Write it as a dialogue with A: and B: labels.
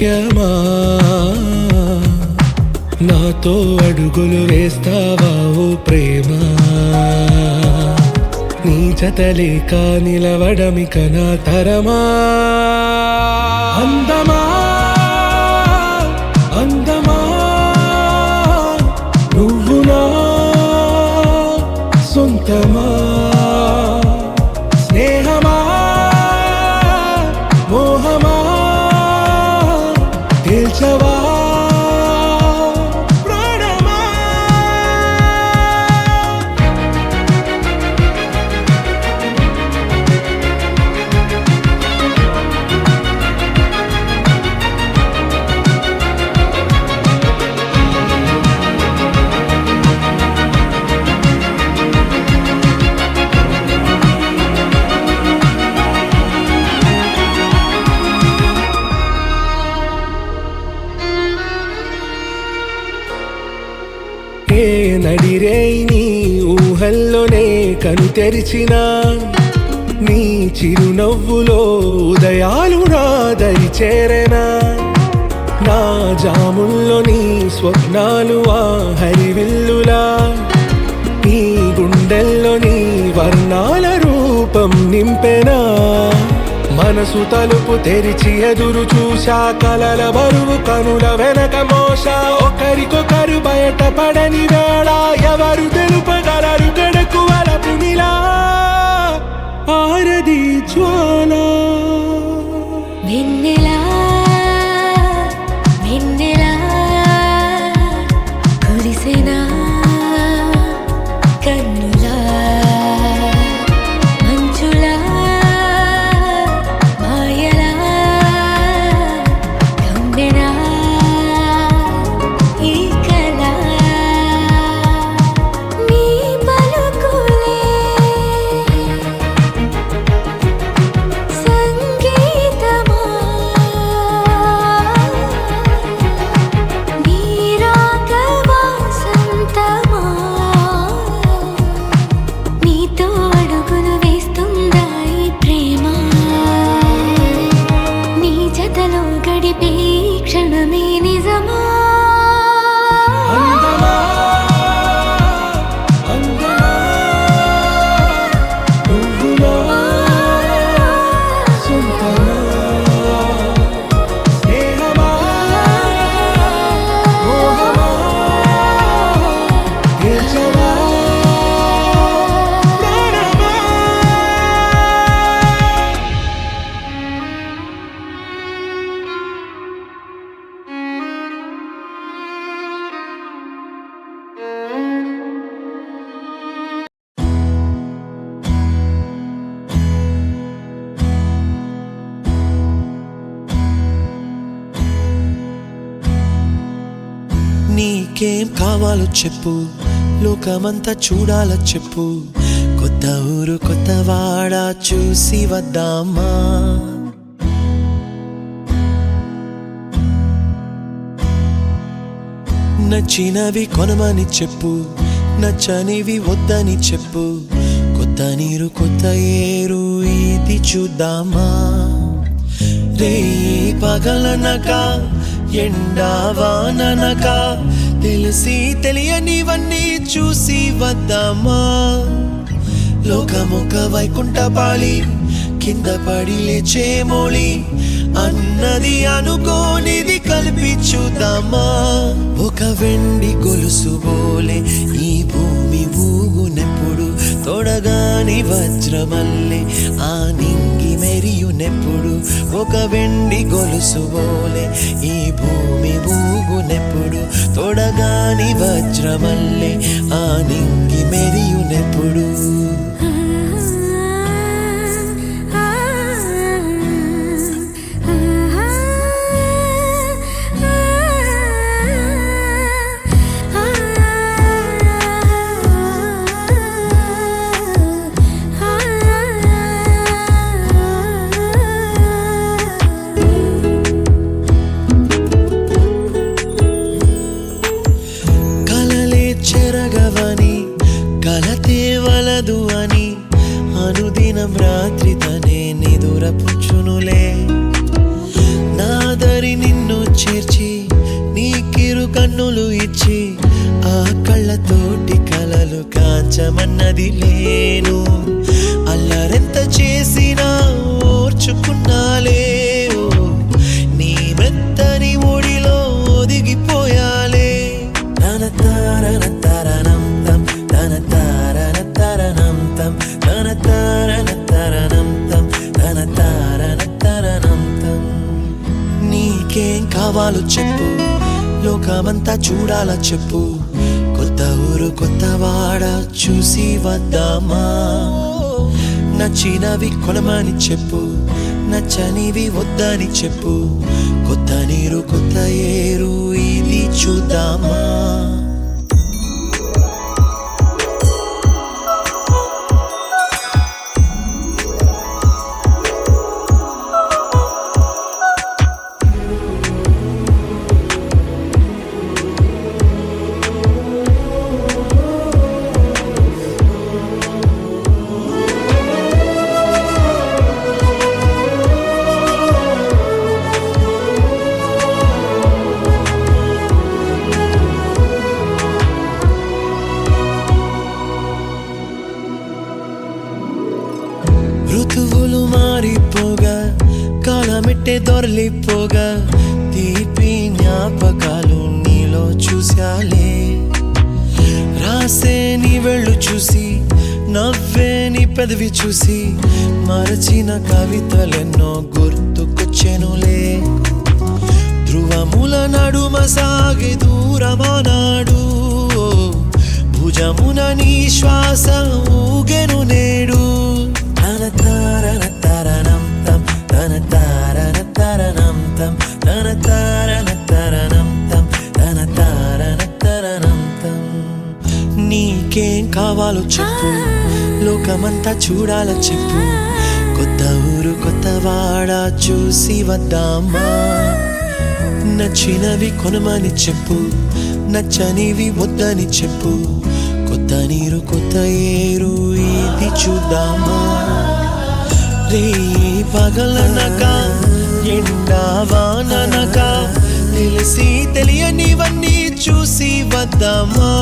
A: ముఖ్యమా నాతో అడుగులు వేస్తావా ఓ ప్రేమ నీ జతలేక నిలవడమిక నా తరమా అందమా అందమా నువ్వు నా సొంతమా స్నేహమా మోహమా తేల్చవా ఏ నడిరే నీ ఊహల్లోనే కను తెరిచిన నీ చిరునవ్వులో ఉదయాలు నా దరి చేరెనా నా జాముల్లో నీ స్వప్నాలు ఆ హరివిల్లులా నీ గుండెల్లో నీ వర్ణాల రూపం నింపెనా మనసు తలుపు తెరిచి ఎదురు చూశా కలల బరువు కనుల వెనక మోసా ఒకరికొకరు బయట పడని వేళ ఎవరు తెలుపగలరు గడకు వలపు నిలా ఆరది జ్వాల
B: వెన్నెలా వెన్నెలా కురిసెనా కన్నులా మంచులా మాయలా కమ్మెనా ఈ కళ నీ పలుకులే సంగీతమా నీ రాగవా సంతమా నీతో అడుగులు వేస్తుందా ఈ ప్రేమ నీ జతలో గడిపే ఈ క్షణమే నిజమా
A: అందమా అందమా నువ్వు నా సొంతమా స్నేహమా మోహమా తేల్చవా ప్రాణమా
C: నీకేం కావాలో చెప్పు లోకమంతా చూడాలో చెప్పు కొత్త ఊరు కొత్త వాడ చూసి వద్దామా నచ్చినవి కొనమని చెప్పు నచ్చనివి వద్దని చెప్పు కొత్త నీరు కొత్త ఏరు ఇది చూద్దామా రే పగలనక ఎండావాననక తెలిసి తెలియనివన్నీ చూసి వద్దామా లోకమొక వైకుంఠపాళి కింద పడి లేచే మోళి అన్నది అనుకోనిది కలిపి చూద్దామా ఒక వెండి గొలుసు బోలే ఈ భూమి ఊగునెప్పుడు తొడగాని వజ్రమల్లే ఆ నింగి మెరియునెప్పుడు ఒక వెండి గొలుసు బోలే ఈ భూమి ఊగునెప్పుడు తొడగాని వజ్రమల్లే ఆ నింగి మెరియునెప్పుడు అనుదినం రాత్రి తనే నిదురపుచ్చునులే నాదరి నిన్ను చేర్చి నీకిరు కన్నులు ఇచ్చి ఆ కళ్ళతోటి కలలు కాంచమన్నది లేను అల్లరెంత చేసినా ఓర్చుకున్నాలే నీ మెత్తని ఒడిలో ఒదిగిపోయాలే తన తారన తరణం తం తన తారన తరణం తం తన తారన తరణం తం తన తారన తరణం తం నీకేం కావాలో చెప్పు లోకమంతా చూడాల చెప్పు కొత్త ఊరు కొత్త వాడ చూసి వద్దామా నచ్చినవి కొనమని చెప్పు నచ్చనివి వద్దని చెప్పు కొత్త నీరు కొత్త ఏరు ఇది చూద్దామా ఋతువులు మారిపోగా కాలమెట్టే దొరలిపోగా తీపి జ్ఞాపకాలు నీలో చూశాలే రాసే నీ వెళ్ళు చూసి నవ్వే నీ పెదవి చూసి మరచిన కవితలెన్నో గుర్తుకొచ్చెనులే ధ్రువముల నడుమ సాగే దూరమానాడు భుజమున నీ శ్వాస ఊగెను నేడు తన తారన తరణం తం తన తారన తరణం తం తన తారన తరణం తం తన తారన తరణం తం నీకేం కావాలో చెప్పు లోకమంతా చూడాల చెప్పు కొత్త ఊరు కొత్త వాడ చూసి వద్దామా నచ్చినవి కొనమని చెప్పు నచ్చనివి వద్దని చెప్పు కొత్త నీరు కొత్త ఏరు ఇది చూద్దామా రే పగలనక ఎండా వాననక తెలిసి తెలియనివన్నీ చూసి వద్దామా